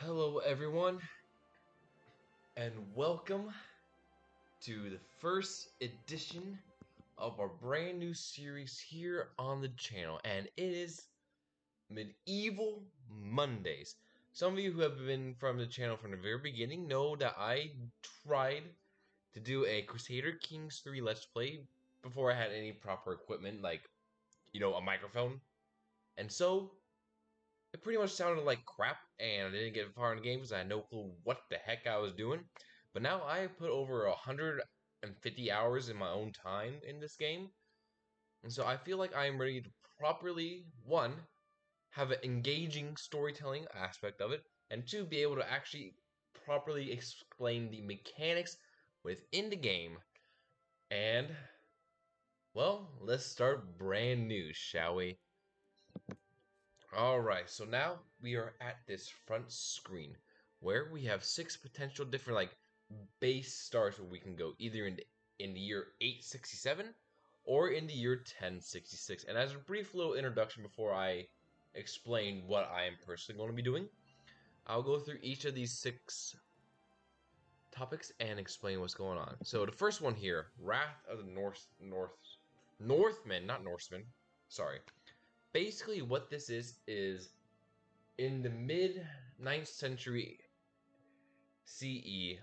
Hello everyone, and welcome to the first edition of our brand new series here on the channel, and it is Medieval Mondays. Some of you who have been from the channel from the very beginning know that I tried to do a Crusader Kings 3 Let's Play before I had any proper equipment, like, a microphone. And so it pretty much sounded like crap, and I didn't get far in the game because I had no clue what the heck I was doing. But now I have put over 150 hours in my own time in this game, and so I feel like I am ready to properly, one, have an engaging storytelling aspect of it, and two, be able to actually properly explain the mechanics within the game. And, well, let's start brand new, shall we? Alright, so now we are at this front screen where we have 6 potential different base starts where we can go either in the year 867 or in the year 1066. And as a brief little introduction before I explain what I am personally going to be doing, I'll go through each of these 6 topics and explain what's going on. So the first one here, Wrath of the Northmen, not Norsemen, sorry. Basically, what this is in the mid 9th century CE,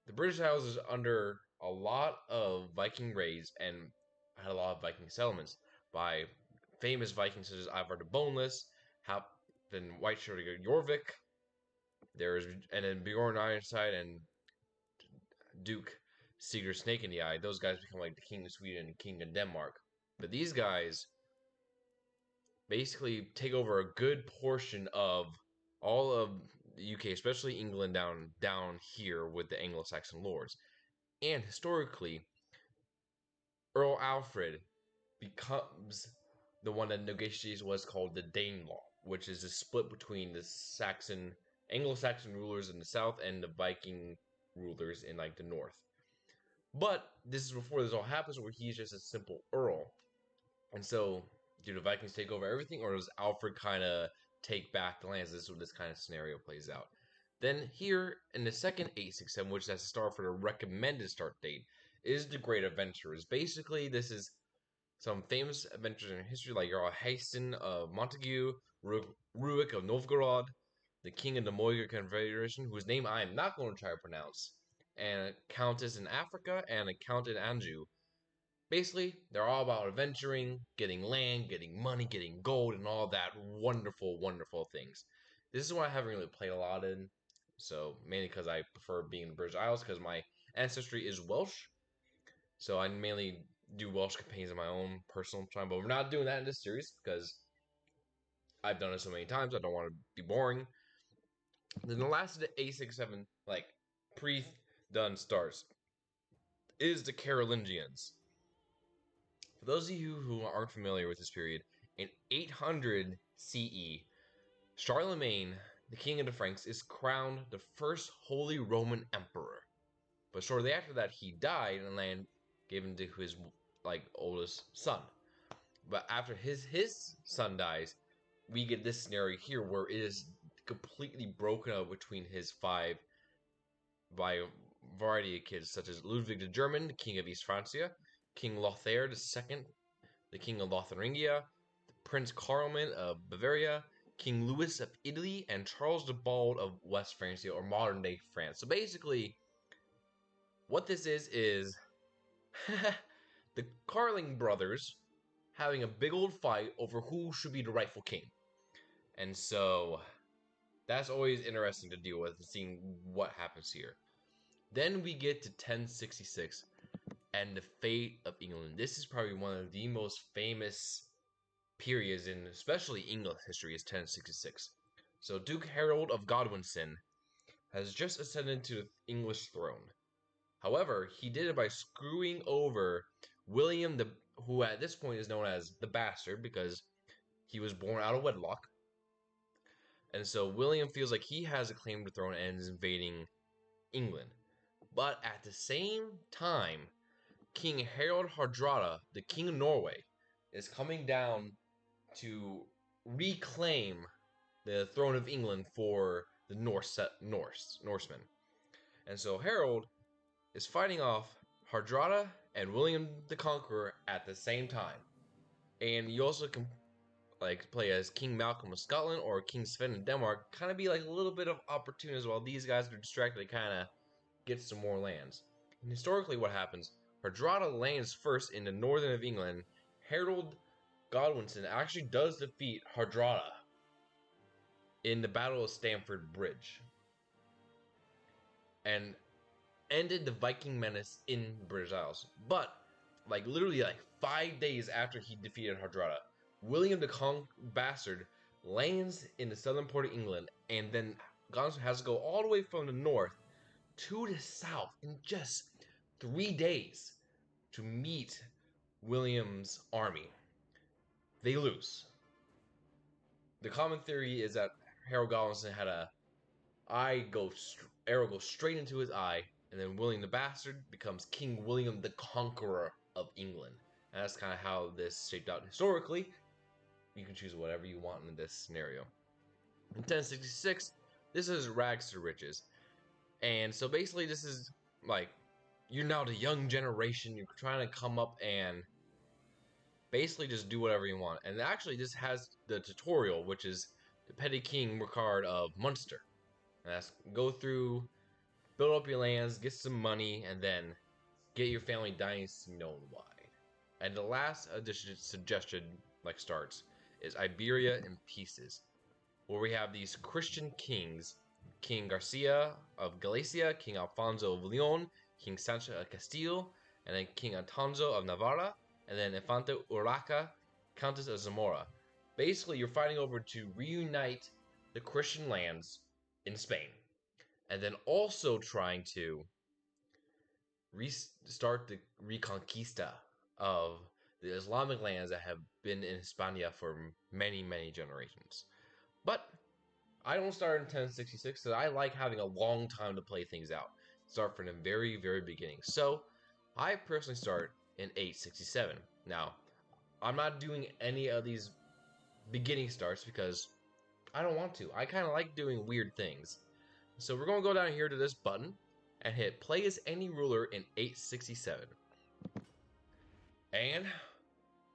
the British Isles is under a lot of Viking raids and had a lot of Viking settlements by famous Vikings such as Ivar the Boneless, then White Shirted Jorvik, and then Bjorn Ironside and Duke Sigurd Snake in the Eye. Those guys become like the King of Sweden and King of Denmark. But these guys basically take over a good portion of all of the UK, especially England down here with the Anglo-Saxon lords. And historically, Earl Alfred becomes the one that negotiates what's called the Danelaw, which is a split between the Anglo-Saxon rulers in the south and the Viking rulers in the north. But this is before this all happens, where he's just a simple earl. And so, do the Vikings take over everything, or does Alfred kind of take back the lands? This is what this kind of scenario plays out. Then here, in the second 867, which has to start for the recommended start date, is the Great Adventurers. Basically, this is some famous adventures in history, like Jarl Haston of Montague, Rurik of Novgorod, the King of the Moiga Confederation, whose name I am not going to try to pronounce, and a Countess in Africa, and a Count in Anjou. Basically, they're all about adventuring, getting land, getting money, getting gold, and all that wonderful, wonderful things. This is what I haven't really played a lot in, so mainly because I prefer being in the British Isles, because my ancestry is Welsh, so I mainly do Welsh campaigns in my own personal time, but we're not doing that in this series, because I've done it so many times, I don't want to be boring. Then the last of the 867, pre-done starts, is the Carolingians. For those of you who aren't familiar with this period, in 800 CE, Charlemagne, the king of the Franks, is crowned the first Holy Roman Emperor. But shortly after that, he died and land given to his oldest son. But after his son dies, we get this scenario here where it is completely broken up between his 5 by a variety of kids, such as Ludwig the German, the king of East Francia, King Lothair II, the king of Lotharingia, Prince Carloman of Bavaria, King Louis of Italy, and Charles the Bald of West Francia, or modern-day France. So basically, what this is the Carling brothers having a big old fight over who should be the rightful king. And so, that's always interesting to deal with, seeing what happens here. Then we get to 1066, and the fate of England. This is probably one of the most famous periods in especially English history, is 1066. So Duke Harold of Godwinson has just ascended to the English throne. However, he did it by screwing over William, who at this point is known as the Bastard, because he was born out of wedlock. And so William feels like he has a claim to the throne and is invading England. But at the same time, King Harald Hardrada, the King of Norway, is coming down to reclaim the throne of England for the Norsemen. And so Harold is fighting off Hardrada and William the Conqueror at the same time. And you also can like play as King Malcolm of Scotland or King Sven of Denmark, kind of be like a little bit of opportunism while these guys are distracted to kind of get some more lands. And historically what happens, Hardrada lands first in the northern of England. Harold Godwinson actually does defeat Hardrada in the Battle of Stamford Bridge and ended the Viking menace in British Isles. But like literally like 5 days after he defeated Hardrada, William the Bastard lands in the southern part of England, and then Godwinson has to go all the way from the north to the south in just 3 days to meet William's army. They lose. The common theory is that Harold Godwinson had a arrow goes straight into his eye, and then William the Bastard becomes King William the Conqueror of England. And that's kind of how this shaped out historically. You can choose whatever you want in this scenario. In 1066, this is rags to riches. And so basically this is like, you're now the young generation, you're trying to come up and basically just do whatever you want. And actually this has the tutorial, which is the Petty King card of Munster. And that's go through, build up your lands, get some money, and then get your family dynasty known wide. And the last addition suggestion, like starts, is Iberia in pieces, where we have these Christian kings, King Garcia of Galicia, King Alfonso of Leon, King Sancho of Castile, and then King Alfonso of Navarra, and then Infanta Urraca, Countess of Zamora. Basically, you're fighting over to reunite the Christian lands in Spain, and then also trying to restart the Reconquista of the Islamic lands that have been in Hispania for many, many generations. But I don't start in 1066 because I like having a long time to play things out. Start from the very, very beginning. So I personally start in 867. Now, I'm not doing any of these beginning starts because I don't want to. I kind of like doing weird things. So we're going to go down here to this button and hit play as any ruler in 867. And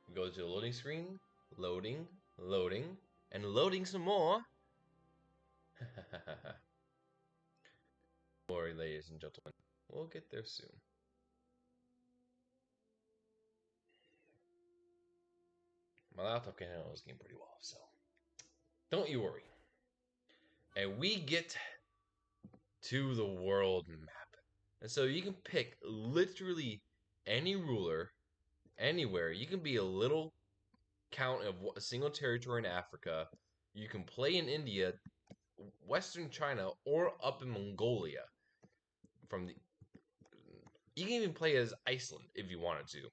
we go to the loading screen, loading, and loading some more. Sorry, ladies and gentlemen. We'll get there soon. My laptop can handle this game pretty well, so don't you worry. And we get to the world map. And so you can pick literally any ruler, anywhere. You can be a little count of a single territory in Africa. You can play in India, Western China, or up in Mongolia. You can even play as Iceland if you wanted to.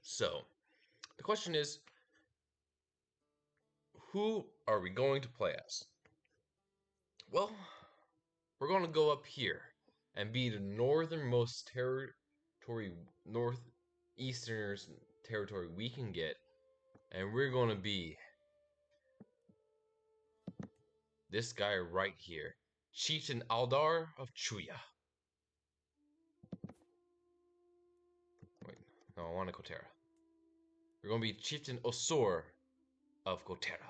So, the question is, who are we going to play as? Well, we're going to go up here and be the northernmost northeasterners territory we can get, and we're going to be this guy right here, Chieftain Aldar of Chuya. Wait, no, I want to Kotera. We're going to be Chieftain Osor of Kotera.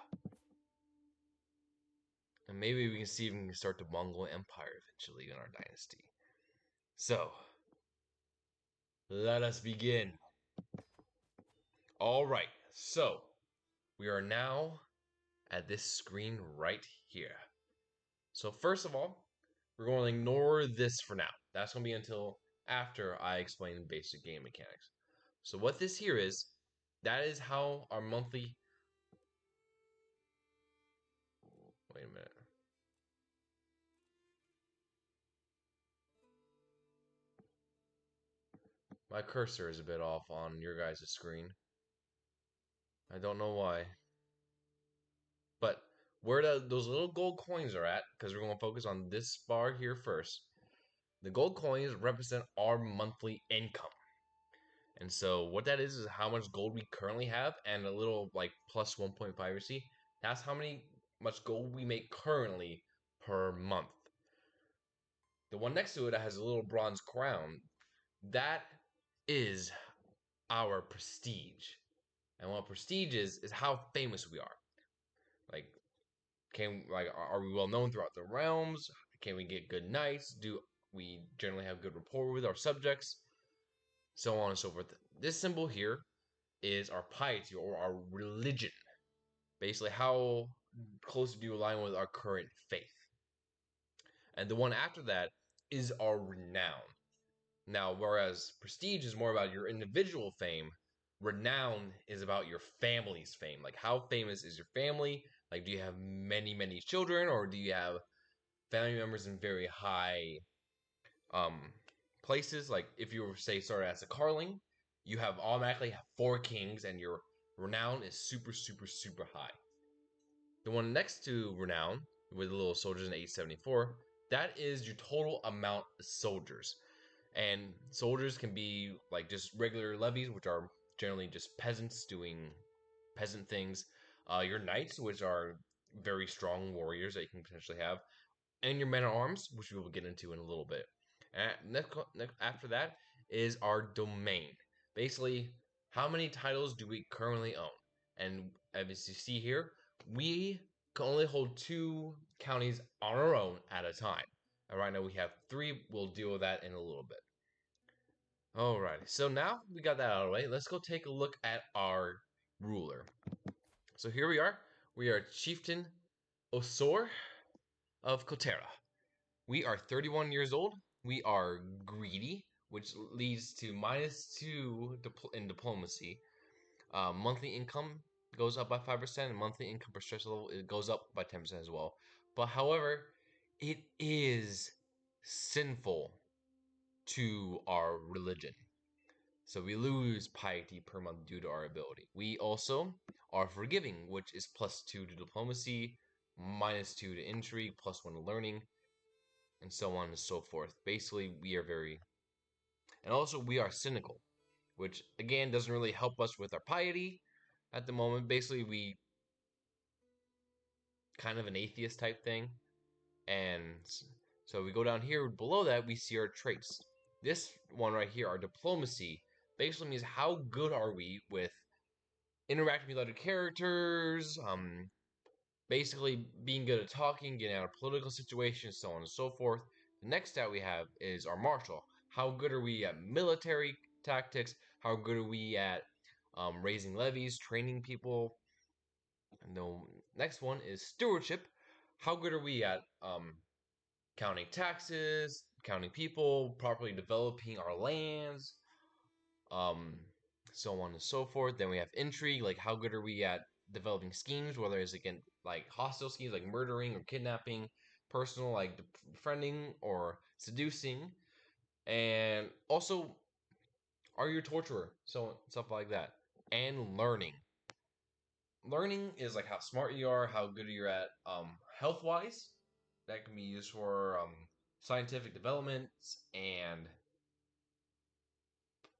And maybe we can see if we can start the Mongol Empire eventually in our dynasty. So, let us begin. Alright, so we are now at this screen right here. So first of all, we're going to ignore this for now. That's going to be until after I explain basic game mechanics. So what this here is, that is how our monthly... Wait a minute. My cursor is a bit off on your guys' screen. I don't know why. But where those little gold coins are at, because we're going to focus on this bar here first. The gold coins represent our monthly income. And so what that is how much gold we currently have, and a little like plus 1.5 you see. That's how many much gold we make currently per month. The one next to it that has a little bronze crown, that is our prestige. And what prestige is how famous we are. Like, are we well known throughout the realms? Can we get good knights? Do we generally have good rapport with our subjects? So on and so forth. This symbol here is our piety or our religion. Basically, how close do you align with our current faith? And the one after that is our renown. Now, whereas prestige is more about your individual fame, renown is about your family's fame. Like, how famous is your family? Like, do you have many, many children, or do you have family members in very high um, places? Like, if you were, say, started as a Carling, you have automatically have 4 kings, and your renown is super, super, super high. The one next to renown, with the little soldiers in 874, that is your total amount of soldiers. And soldiers can be like just regular levies, which are generally just peasants doing peasant things. Your knights, which are very strong warriors that you can potentially have, and your men at arms, which we will get into in a little bit. And after that is our domain. Basically, how many titles do we currently own? And as you see here, we can only hold 2 counties on our own at a time. And right now we have 3. We'll deal with that in a little bit. Alrighty, so now we got that out of the way. Let's go take a look at our ruler. So here we are. We are Chieftain Osor of Kotera. We are 31 years old. We are greedy, which leads to -2 in diplomacy. Monthly income goes up by 5%, and monthly income per stress level it goes up by 10% as well. But however, it is sinful to our religion. So we lose piety per month due to our ability. We also are forgiving, which is +2 to diplomacy, -2 to intrigue, +1 to learning, and so on and so forth. Basically, we are very... And also, we are cynical, which, again, doesn't really help us with our piety at the moment. Basically, we... kind of an atheist type thing. And so we go down here, below that, we see our traits. This one right here, our diplomacy, basically means how good are we with interacting with other characters, basically being good at talking, getting out of political situations, so on and so forth. The next stat we have is our martial. How good are we at military tactics? How good are we at raising levies, training people? And the next one is stewardship. How good are we at counting taxes, counting people, properly developing our lands, um, so on and so forth. Then we have intrigue, like how good are we at developing schemes, whether it's again like hostile schemes like murdering or kidnapping, personal like befriending or seducing, and also are you a torturer, so stuff like that. And learning. Learning is like how smart you are, how good you're at health wise. That can be used for scientific developments and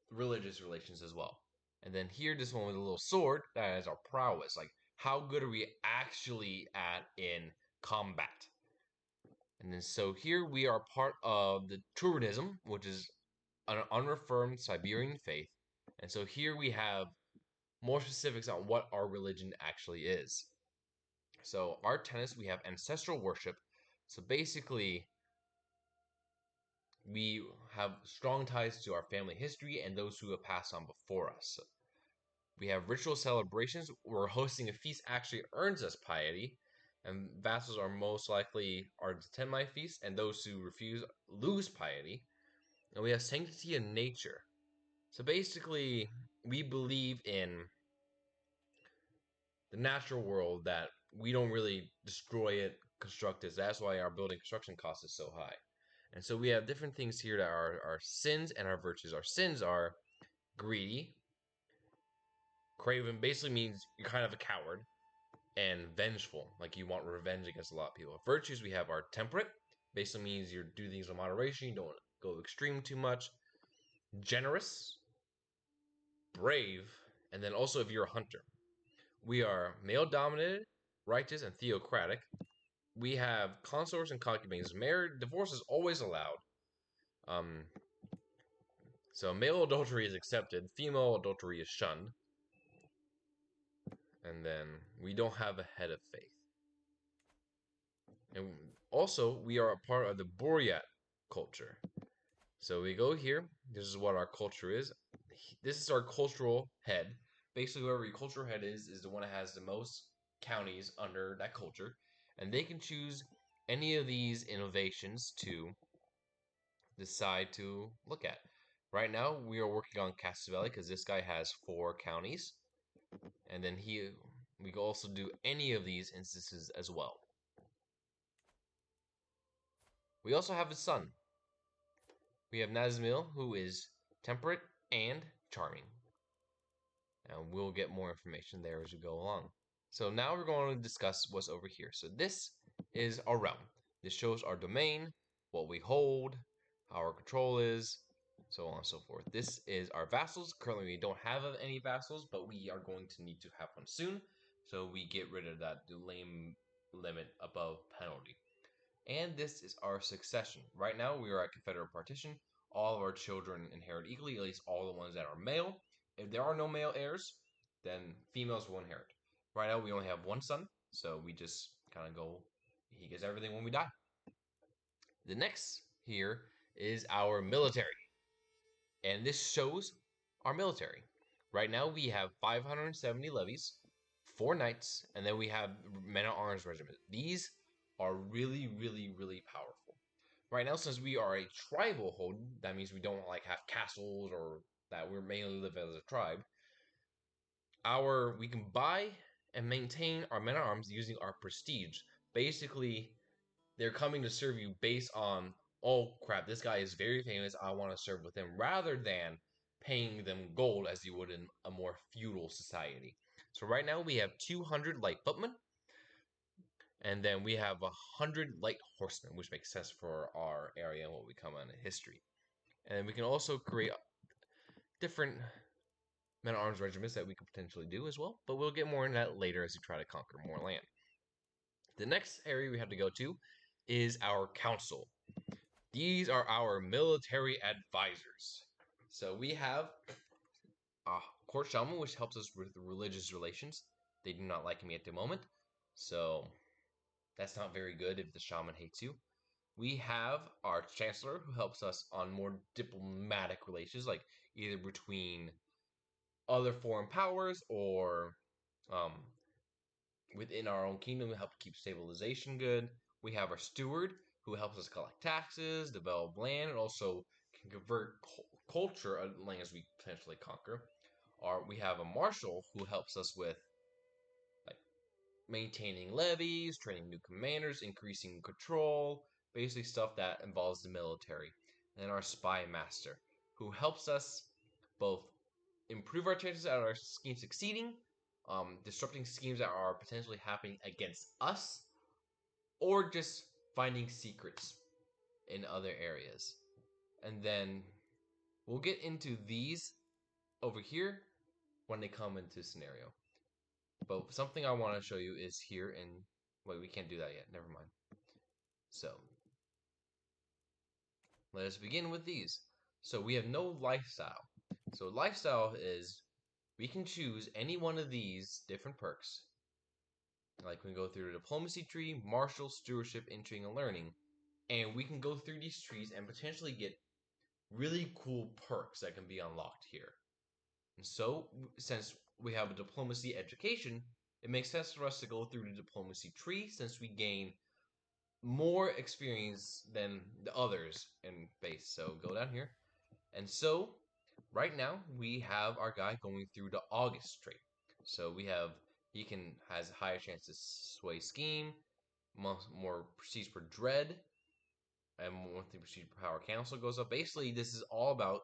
religious relations as well. And then here, this one with a little sword, that is our prowess. Like, how good are we actually at in combat? And then, so here we are part of the Turonism, which is an unreaffirmed Siberian faith. And so here we have more specifics on what our religion actually is. So, our tenets, we have ancestral worship. So, basically, we have strong ties to our family history and those who have passed on before us. We have ritual celebrations where hosting a feast actually earns us piety, and vassals are most likely are to attend my feast, and those who refuse lose piety. And we have sanctity in nature. So basically, we believe in the natural world, that we don't really destroy it, construct it. That's why our building construction cost is so high. And so we have different things here that are our sins and our virtues. Our sins are greedy. Craven basically means you're kind of a coward. And vengeful, like you want revenge against a lot of people. Virtues, we have our temperate. Basically means you do things in moderation. You don't go extreme too much. Generous, brave, and then also if you're a hunter. We are male dominated, righteous and theocratic. We have consorts and concubines. Marriage, divorce is always allowed. So male adultery is accepted, female adultery is shunned. And then we don't have a head of faith. And also, we are a part of the Buryat culture. So we go here. This is what our culture is. This is our cultural head. Basically, whoever your cultural head is the one that has the most counties under that culture. And they can choose any of these innovations to decide to look at. Right now, we are working on Castelli because this guy has 4 counties. And then we can also do any of these instances as well. We also have his son. We have Nazmil, who is temperate and charming. And we'll get more information there as we go along. So now we're going to discuss what's over here. So this is our realm. This shows our domain, what we hold, how our control is, so on and so forth. This is our vassals. Currently we don't have any vassals, but we are going to need to have one soon. So we get rid of that lame limit above penalty. And this is our succession. Right now we are at Confederate partition. All of our children inherit equally, at least all the ones that are male. If there are no male heirs, then females will inherit. Right now we only have one son, so we just kind of go, he gets everything when we die. The next here is our military. And this shows our military. Right now we have 570 levies, 4 knights, and then we have men-at-arms regiment. These are really, really, really powerful. Right now, since we are a tribal hold, that means we don't like have castles or that we're mainly live as a tribe. We can buy and maintain our men-at-arms using our prestige. Basically, they're coming to serve you based on, oh crap, this guy is very famous, I want to serve with him, rather than paying them gold as you would in a more feudal society. So right now we have 200 light footmen, and then we have 100 light horsemen, which makes sense for our area and what we come on in history. And then we can also create different men-at-arms regiments that we could potentially do as well, but we'll get more into that later as we try to conquer more land. The next area we have to go to is our council. These are our military advisors. So we have a court shaman, which helps us with religious relations. They do not like me at the moment, so that's not very good if the shaman hates you. We have our chancellor, who helps us on more diplomatic relations, like either between other foreign powers or um, within our own kingdom to help keep stabilization good. We have our steward, who helps us collect taxes, develop land, and also can convert culture of lands we potentially conquer. We have a marshal, who helps us with like maintaining levies, training new commanders, increasing control, basically stuff that involves the military. And our spy master, who helps us both improve our chances at our scheme succeeding, disrupting schemes that are potentially happening against us, or just finding secrets in other areas. And then we'll get into these over here when they come into scenario. But something I want to show you is here in... Wait, we can't do that yet. Never mind. So, let us begin with these. So we have no lifestyle. So lifestyle is we can choose any one of these different perks. Like we can go through the diplomacy tree, martial, stewardship, intrigue, and learning. And we can go through these trees and potentially get really cool perks that can be unlocked here. And so, since we have a diplomacy education, it makes sense for us to go through the diplomacy tree since we gain more experience than the others in base. So go down here. And so, right now, we have our guy going through the August trait. So we have, has a higher chance to sway scheme, more prestige for dread, and one thing prestige per power council goes up. Basically, this is all about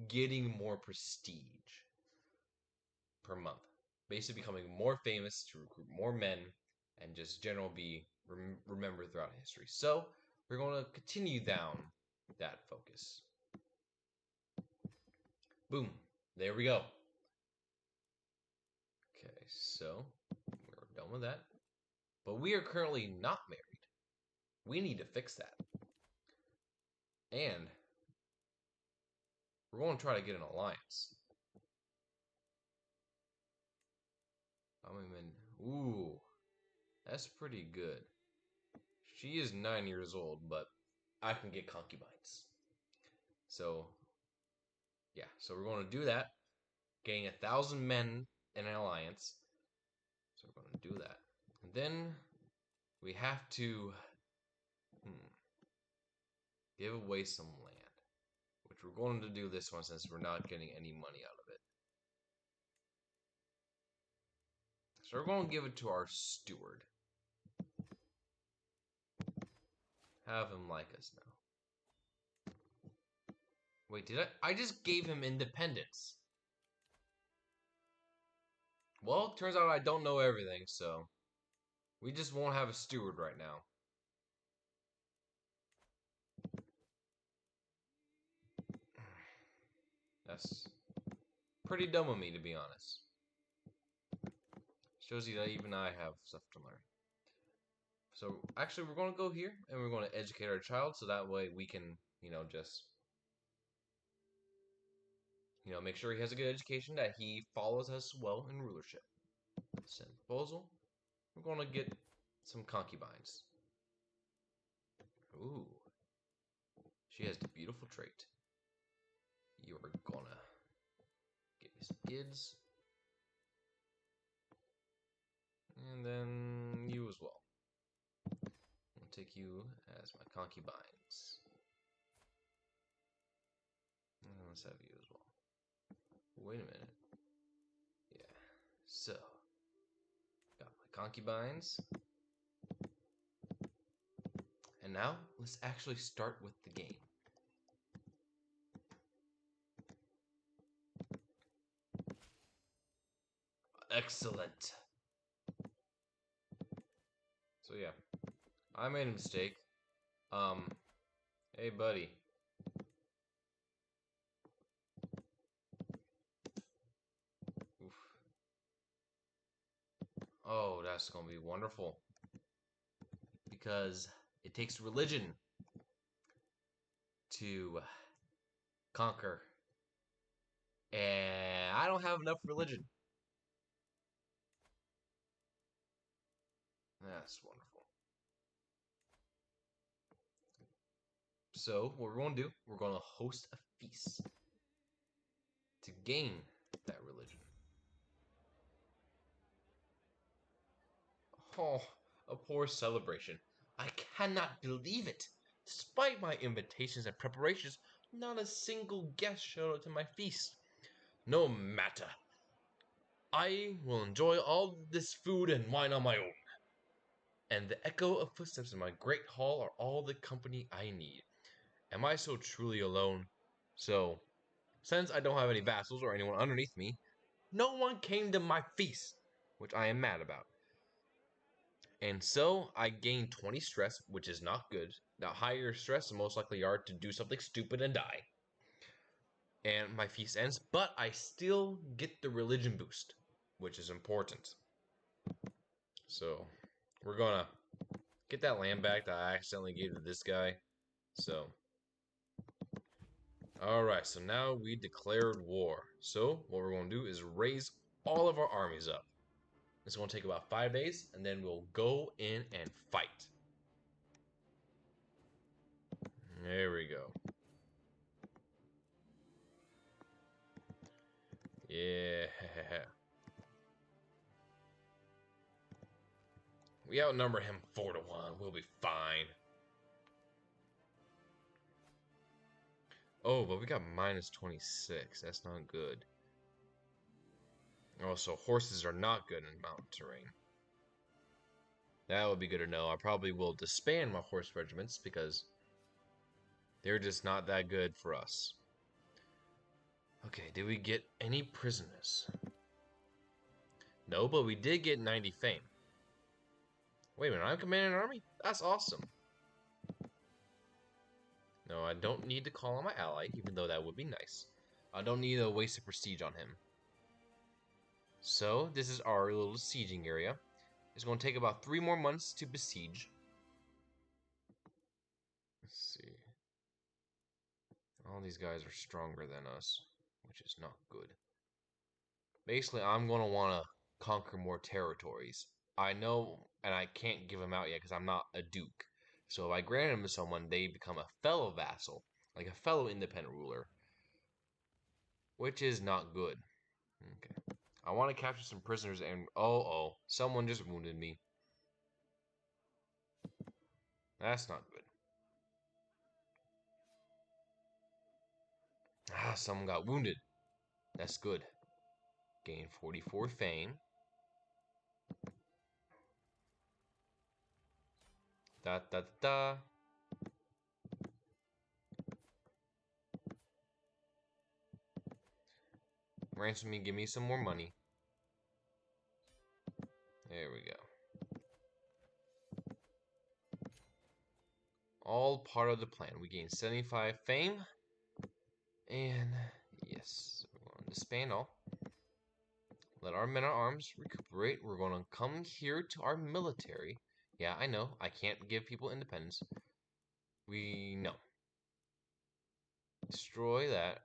getting more prestige per month. Basically becoming more famous to recruit more men and just general be remembered throughout history. So we're going to continue down that focus. Boom. There we go. Okay, so we're done with that. But we are currently not married. We need to fix that. And we're going to try to get an alliance. Ooh, that's pretty good. She is 9 years old, but I can get concubines. So, yeah, so we're going to do that. Getting 1,000 men in an alliance. So we're going to do that. And then we have to give away some land. Which we're going to do this one since we're not getting any money out of it. So we're going to give it to our steward. Have him like us now. Wait, did I just gave him independence. Well, turns out I don't know everything, so we just won't have a steward right now. That's pretty dumb of me, to be honest. Shows you that even I have stuff to learn. So, actually, we're going to go here, and we're going to educate our child, so that way we can, just, make sure he has a good education, that he follows us well in rulership. Send proposal. We're going to get some concubines. Ooh. She has the beautiful trait. You're gonna give me some kids. And then you as well. I'll take you as my concubines. And let's have you as well. Wait a minute. Yeah. So, got my concubines. And now, let's actually start with the game. Excellent. So yeah, I made a mistake. Hey buddy. Oof. Oh, that's gonna be wonderful. Because it takes religion to conquer. And I don't have enough religion. That's wonderful. So, what we're going to do, we're going to host a feast to gain that religion. Oh, a poor celebration. I cannot believe it. Despite my invitations and preparations, not a single guest showed up to my feast. No matter. I will enjoy all this food and wine on my own. And the echo of footsteps in my great hall are all the company I need. Am I so truly alone? So, since I don't have any vassals or anyone underneath me, no one came to my feast, which I am mad about. And so, I gained 20 stress, which is not good. Now, higher stress, the most likely you are to do something stupid and die. And my feast ends, but I still get the religion boost, which is important. So, we're gonna get that land back that I accidentally gave to this guy. So, alright, so now we declared war. So, what we're going to do is raise all of our armies up. It's going to take about 5 days, and then we'll go in and fight. There we go. Yeah. We outnumber him 4-1. We'll be fine. Oh, but we got minus 26. That's not good. Also, horses are not good in mountain terrain. That would be good to know. I probably will disband my horse regiments because they're just not that good for us. Okay, did we get any prisoners? No, but we did get 90 fame. Wait a minute, I'm commanding an army? That's awesome. No, I don't need to call on my ally, even though that would be nice. I don't need to waste a prestige on him. So, this is our little sieging area. It's going to take about 3 more months to besiege. Let's see. All these guys are stronger than us, which is not good. Basically, I'm going to want to conquer more territories. I know, and I can't give them out yet because I'm not a duke. So if I grant them to someone, they become a fellow vassal, like a fellow independent ruler, which is not good. Okay. I want to capture some prisoners and... Oh, someone just wounded me. That's not good. Ah, someone got wounded. That's good. Gain 44 fame. Da da da da. Ransom me, give me some more money. There we go. All part of the plan. We gain 75 fame. And yes, we're going to disband all. Let our men at arms recuperate. We're going to come here to our military. Yeah, I know. I can't give people independence. We know. Destroy that.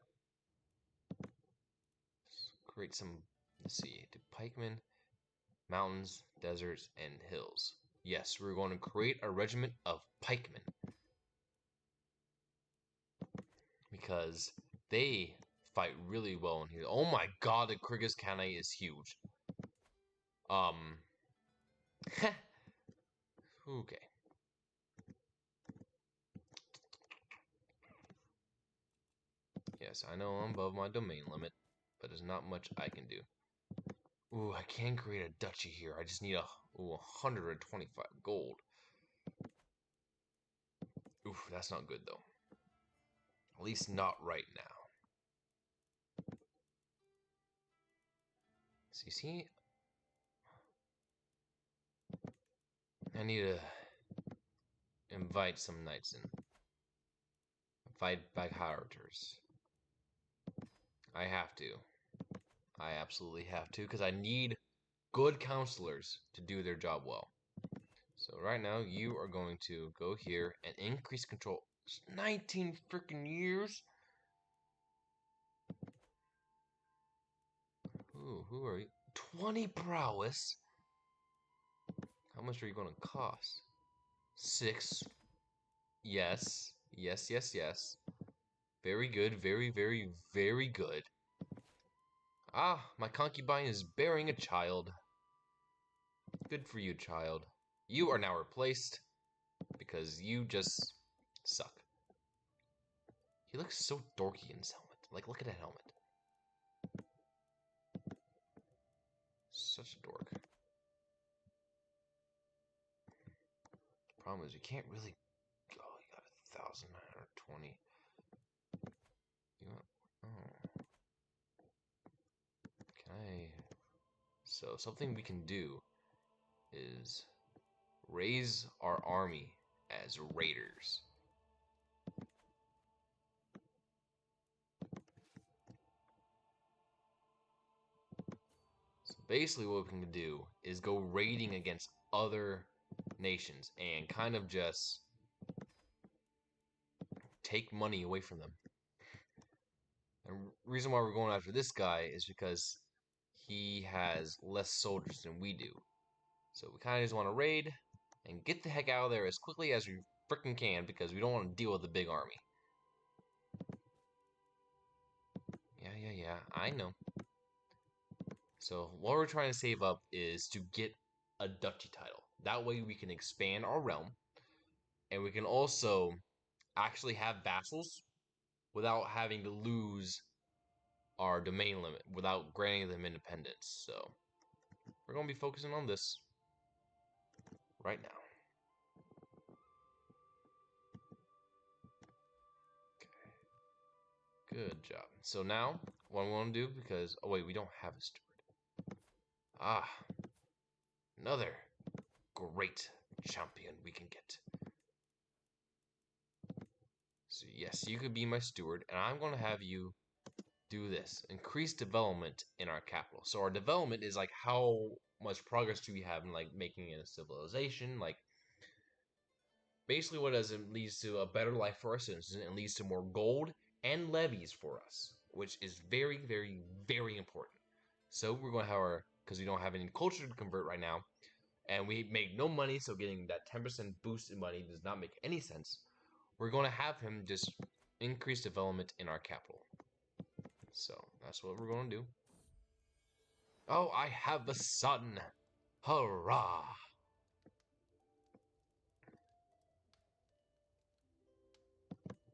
Create some, let's see, do pikemen, mountains, deserts, and hills. Yes, we're going to create a regiment of pikemen. Because they fight really well in here. Oh my god, the Kyrgyz Khanate is huge. Okay. Yes, I know I'm above my domain limit, but there's not much I can do. Ooh, I can create a duchy here. I just need 125 gold. Oof, that's not good though. At least not right now. So you see, I need to invite some knights in. Invite back Harters. I have to. I absolutely have to, because I need good counselors to do their job well. So right now, you are going to go here and increase control. 19 freaking years? Ooh, who are you? 20 prowess? How much are you going to cost? 6. Yes. Yes, yes, yes. Very good, very, very, very good. Ah, my concubine is bearing a child. Good for you, child. You are now replaced because you just suck. He looks so dorky in his helmet. Like, look at that helmet. Such a dork. Problem is, you can't really... Oh, you got 1,920. You want... Oh. Can I... So, something we can do is raise our army as raiders. So basically what we can do is go raiding against other nations and kind of just take money away from them. And the reason why we're going after this guy is because he has less soldiers than we do. So we kind of just want to raid and get the heck out of there as quickly as we freaking can because we don't want to deal with the big army. Yeah, I know. So what we're trying to save up is to get a duchy title. That way we can expand our realm and we can also actually have vassals without having to lose our domain limit, without granting them independence. So we're going to be focusing on this right now. Okay. Good job. So now, what I want to do, because... Oh, wait, we don't have a steward. Ah. Another great champion we can get. So yes, you could be my steward, and I'm going to have you do this. Increase development in our capital. So our development is like how much progress do we have in like making it a civilization? Like basically what does it leads to a better life for our citizens and leads to more gold and levies for us, which is very, very, very important. So we're going to have our, because we don't have any culture to convert right now, and we make no money, so getting that 10% boost in money does not make any sense. We're going to have him just increase development in our capital. So that's what we're going to do. Oh, I have a son! Hurrah!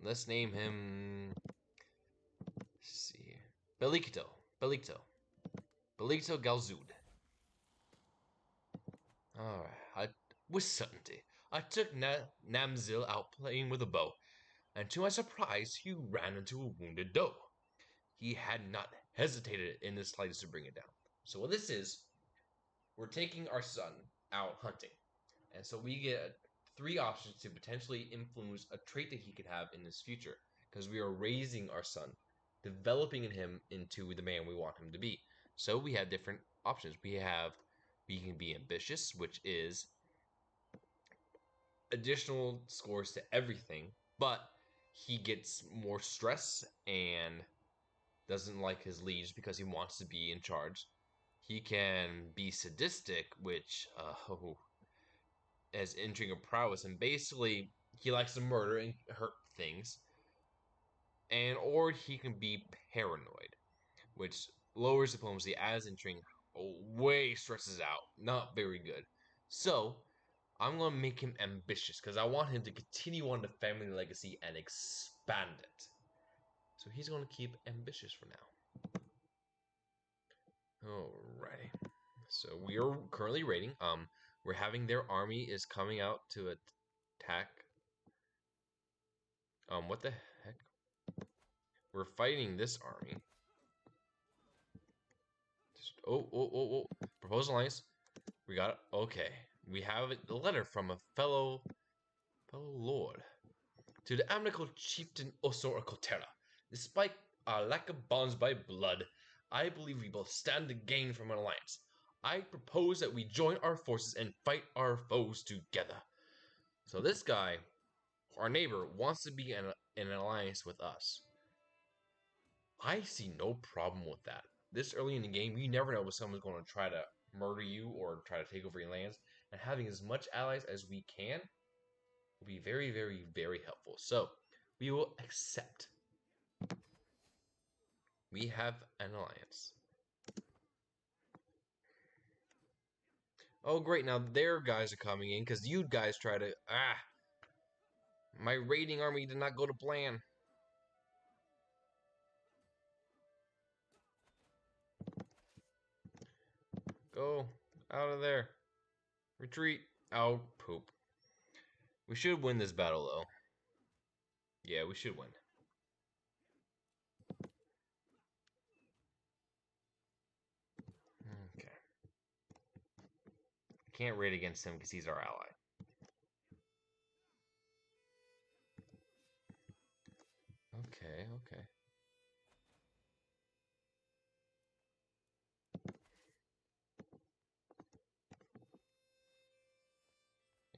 Let's name him. Let's see. Belikto. Belikto Galzud. Alright. With certainty, I took Namzil out playing with a bow, and to my surprise, he ran into a wounded doe. He had not hesitated in the slightest to bring it down. So what this is, we're taking our son out hunting. And so we get 3 options to potentially influence a trait that he could have in his future. Because we are raising our son, developing him into the man we want him to be. So we have different options. We can be ambitious, which is additional scores to everything, but he gets more stress and doesn't like his liege because he wants to be in charge. He can be sadistic, which has intrigue and prowess, and basically he likes to murder and hurt things. And or he can be paranoid, which lowers diplomacy as intrigue way stresses out. Not very good. So I'm gonna make him ambitious because I want him to continue on the family legacy and expand it. So he's gonna keep ambitious for now. Alrighty. So we are currently raiding. We're having their army is coming out to attack. What the heck? We're fighting this army. Just oh. Proposed alliance. We got it. Okay. We have a letter from a fellow lord. To the amiable chieftain Osor Kotera. Despite our lack of bonds by blood, I believe we both stand to gain from an alliance. I propose that we join our forces and fight our foes together. So this guy, our neighbor, wants to be in an alliance with us. I see no problem with that. This early in the game, you never know when someone's going to try to murder you or try to take over your lands. And having as much allies as we can will be very, very, very helpful. So, we will accept. We have an alliance. Oh, great. Now their guys are coming in because you guys try to... My raiding army did not go to plan. Go out of there. Retreat. Oh, poop. We should win this battle, though. Yeah, we should win. Okay. Can't raid against him because he's our ally. Okay.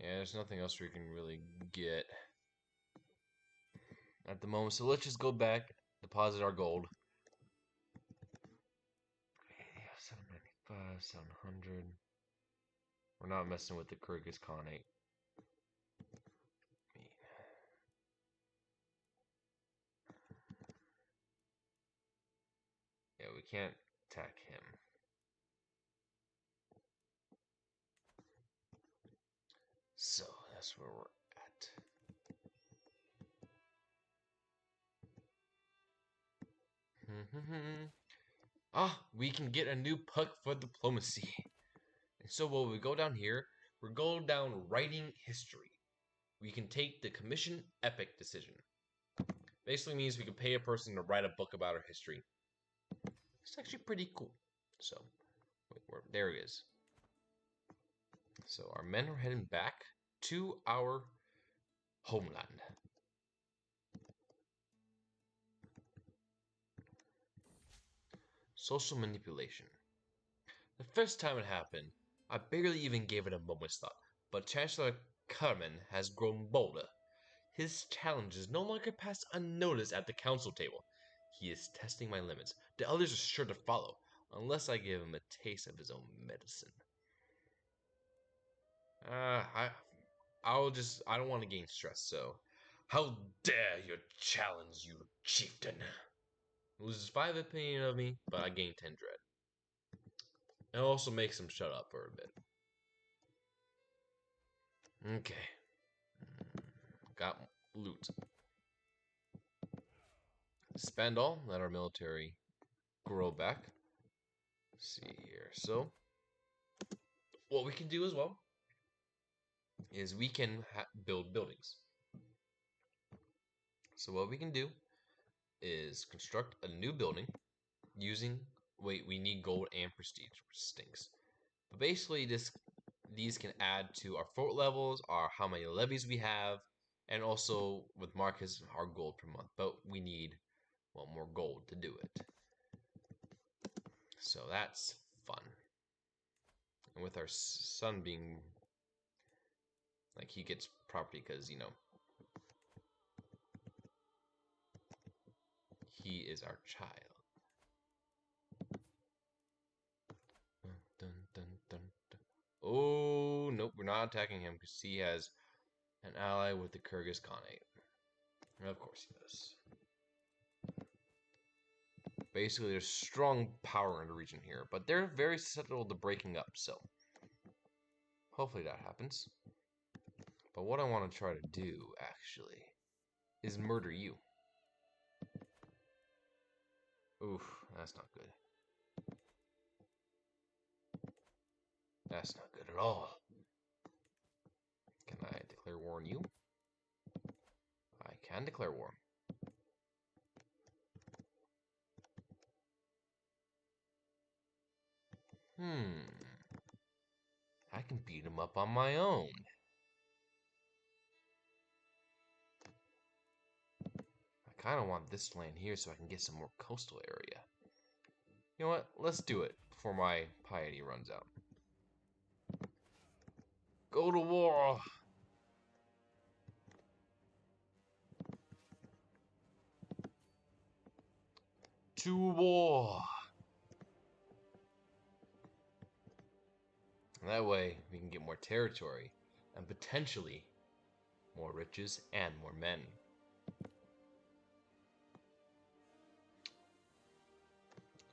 Yeah, there's nothing else we can really get at the moment. So let's just go back, deposit our gold. 795, 700. We're not messing with the Kyrgyz Khanate. Yeah, we can't attack him. So that's where we're at. We can get a new puck for diplomacy. And so when we go down here, we're going down writing history. We can take the commission epic decision. Basically means we can pay a person to write a book about our history. It's actually pretty cool. So, there it is. So our men are heading back to our homeland. Social manipulation. The first time it happened, I barely even gave it a moment's thought, but Chancellor Carmen has grown bolder. His challenges no longer pass unnoticed at the council table. He is testing my limits. The others are sure to follow, unless I give him a taste of his own medicine. I don't want to gain stress, so. How dare you challenge, you chieftain? Loses 5 opinion of me, but I gain 10 dread. It also makes him shut up for a bit. Okay. Got loot. Spend all, let our military grow back. Let's see here. So, what we can do as well is we can build buildings. So what we can do is construct a new building using, we need gold and prestige, which stinks. But basically these can add to our fort levels, how many levies we have, and also with Marcus, our gold per month. But we need, well, more gold to do it. So that's fun. And with our son being, like, he gets property because, you know, he is our child. Dun, dun, dun, dun. Oh, nope, we're not attacking him because he has an ally with the Kyrgyz Khanate. Of course he does. Basically, there's strong power in the region here, but they're very susceptible to breaking up, so hopefully that happens. But what I want to try to do, actually, is murder you. Oof, that's not good. That's not good at all. Can I declare war on you? I can declare war. I can beat him up on my own. I kind of want this land here so I can get some more coastal area. You know what? Let's do it before my piety runs out. Go to war! To war! That way, we can get more territory, and potentially more riches and more men.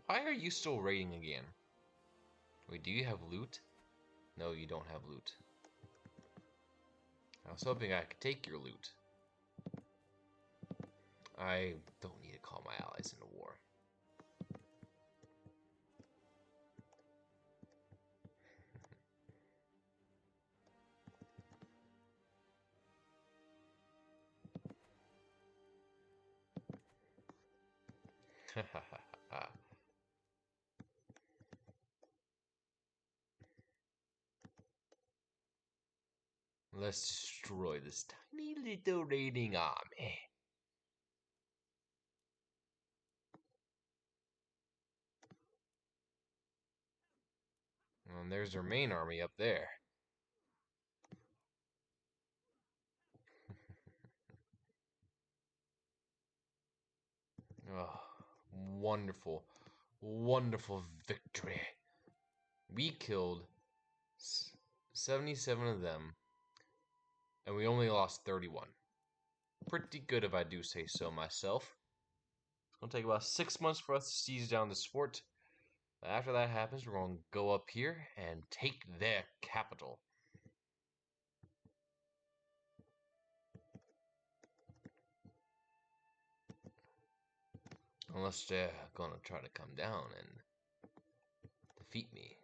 Why are you still raiding again? Wait, do you have loot? No, you don't have loot. I was hoping I could take your loot. I don't need to call my allies into war. Let's destroy this tiny little raiding army. And there's their main army up there. Oh, wonderful, wonderful victory. We killed 77 of them, and we only lost 31. Pretty good if I do say so myself. It'll take about 6 months for us to seize down this fort. After that happens, we're going to go up here and take their capital. Unless they're going to try to come down and defeat me.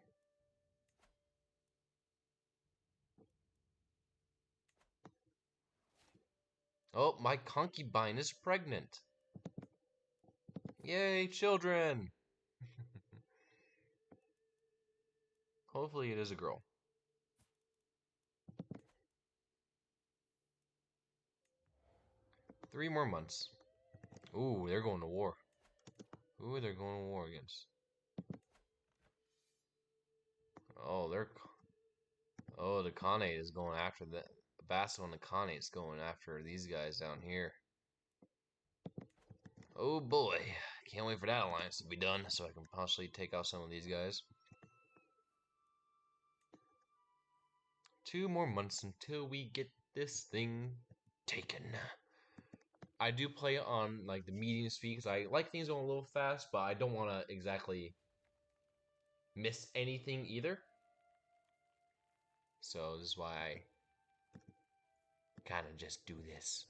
Oh, my concubine is pregnant. Yay, children! Hopefully it is a girl. Three more months. Ooh, they're going to war. Who are they going to war against? Oh, Oh, the Khanate is going after the Vassal, and the Khanate is going after these guys down here. Oh boy, can't wait for that alliance to be done so I can possibly take out some of these guys. 2 more months until we get this thing taken. I do play on like the medium speed because I like things going a little fast, but I don't want to exactly miss anything either. So this is why I kind of just do this.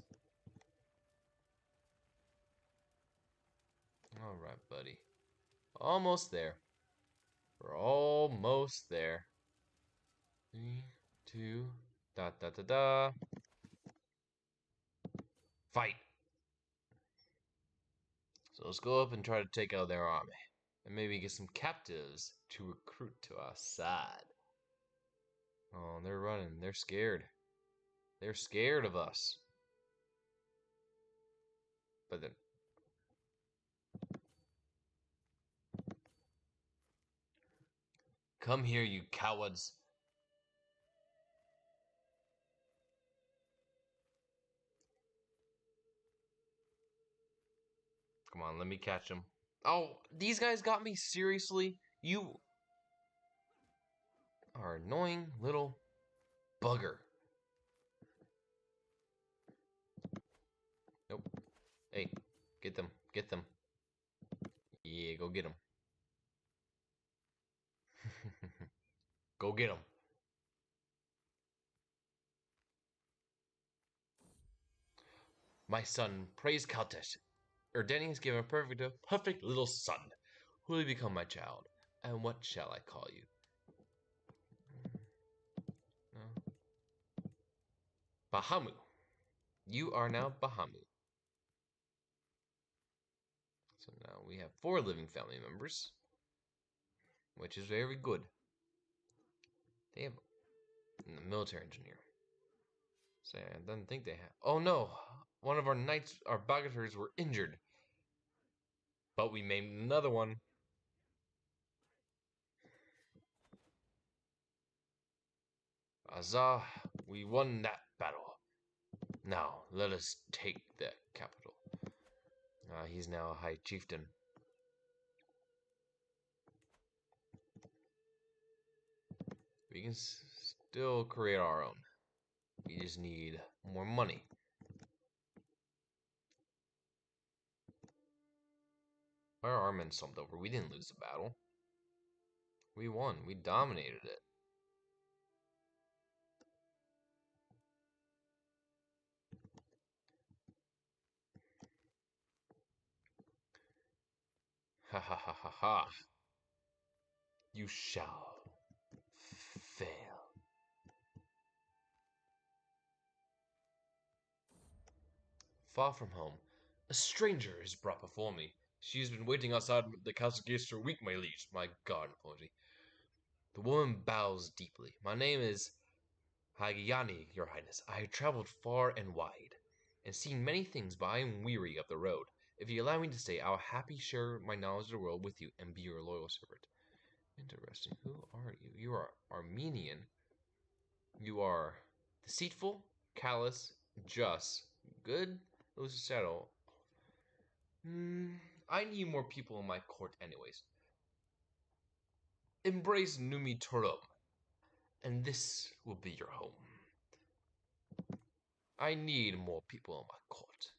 All right, buddy. Almost there. We're almost there. 3, 2, da da da da. Fight! So let's go up and try to take out their army. And maybe get some captives to recruit to our side. Oh, they're running. They're scared. They're scared of us. But then... Come here, you cowards. Come on, let me catch them. Oh, these guys got me? Seriously? You are annoying little bugger. Nope. Hey, get them. Get them. Yeah, go get them. Go get them. My son, praise Caltesh. Erdeni has given a perfect little son. Who will become my child? And what shall I call you? Bahamu. You are now Bahamu. So now we have 4 living family members, which is very good. They have a military engineer. So I didn't think they had. Oh no! One of our knights, our bagateurs, were injured. But we made another one. Huzzah! We won that battle. Now, let us take the capital. He's now a high chieftain. We can still create our own. We just need more money. Our army slumped over. We didn't lose the battle. We won. We dominated it. Ha ha ha ha ha. You shall fail. Far from home, a stranger is brought before me. She has been waiting outside the castle gates for a week, my liege. My guard apology. The woman bows deeply. My name is Hagiani, your highness. I have traveled far and wide, and seen many things, but I am weary of the road. If you allow me to stay, I will happily share my knowledge of the world with you and be your loyal servant. Interesting. Who are you? You are Armenian. You are deceitful, callous, just, good, lose settle. I need more people in my court anyways. Embrace Numi Turum, and this will be your home. I need more people in my court.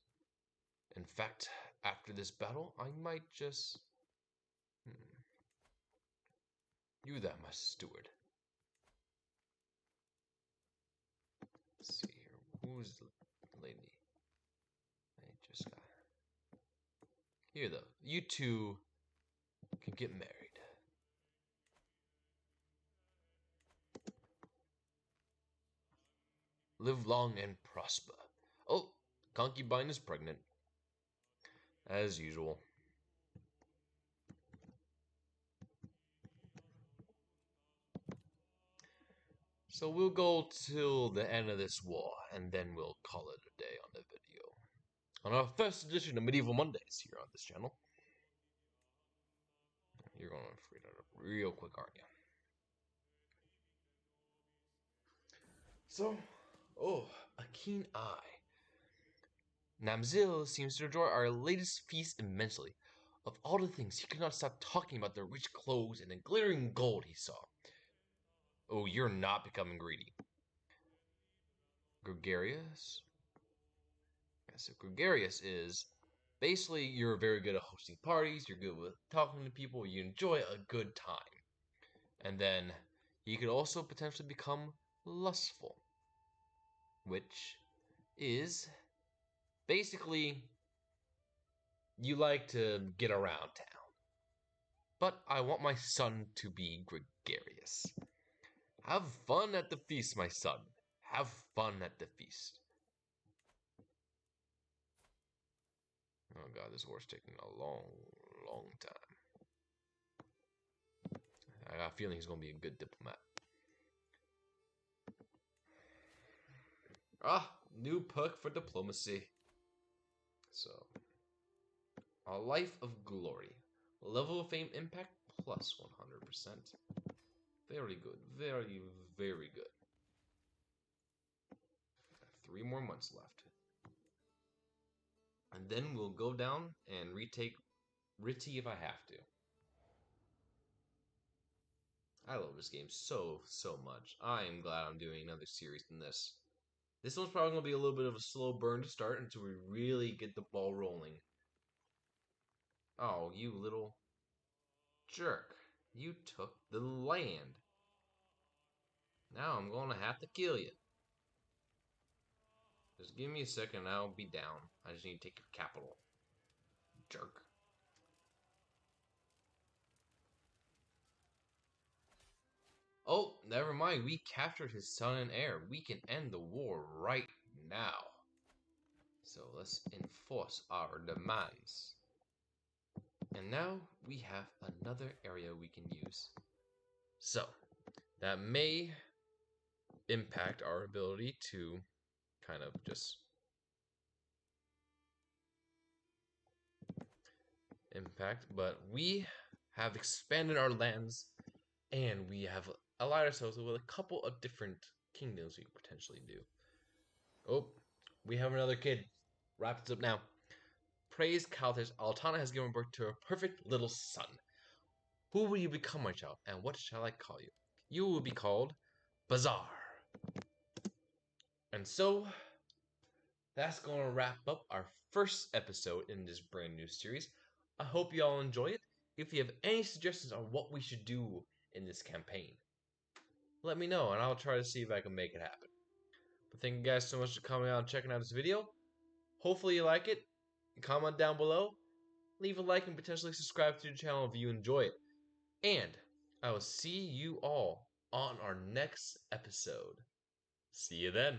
In fact, after this battle, I might just... You there, my steward. Let's see here. Who's the lady? I just got... Here, though. You two can get married. Live long and prosper. Oh, concubine is pregnant. As usual. So we'll go till the end of this war, and then we'll call it a day on the video. On our first edition of Medieval Mondays here on this channel. You're going to free that up real quick, aren't you? So, oh, a keen eye. Namzil seems to enjoy our latest feast immensely. Of all the things, he could not stop talking about the rich clothes and the glittering gold he saw. Oh, you're not becoming greedy. Gregarious? Yeah, so gregarious is basically you're very good at hosting parties, you're good with talking to people, you enjoy a good time. And then you could also potentially become lustful, which is basically you like to get around town. But I want my son to be gregarious. Have fun at the feast, my son. Have fun at the feast. Oh god, this war's taking a long time. I got a feeling he's gonna be a good diplomat. Ah, new perk for diplomacy. So, a life of glory. Level of fame impact plus 100%. Very good. Very good. 3 more months left. And then we'll go down and retake Ritty if I have to. I love this game so much. I am glad I'm doing another series than this. This one's probably going to be a little bit of a slow burn to start until we really get the ball rolling. Oh, you little jerk. You took the land. Now I'm going to have to kill you. Just give me a second and I'll be down. I just need to take your capital. Jerk. Oh, never mind. We captured his son and heir. We can end the war right now. So let's enforce our demands. And now we have another area we can use. So that may impact our ability to kind of just impact, but we have expanded our lands and we have allied ourselves with a couple of different kingdoms we could potentially do. Oh, we have another kid. Wrap this up now. Praise Calthus, Altana has given birth to a perfect little son. Who will you become, my child, and what shall I call you? You will be called Bazaar. And so, that's going to wrap up our first episode in this brand new series. I hope you all enjoy it. If you have any suggestions on what we should do in this campaign, let me know, and I'll try to see if I can make it happen. But thank you guys so much for coming out and checking out this video. Hopefully you like it. Comment down below. Leave a like and potentially subscribe to the channel if you enjoy it. And I will see you all on our next episode. See you then.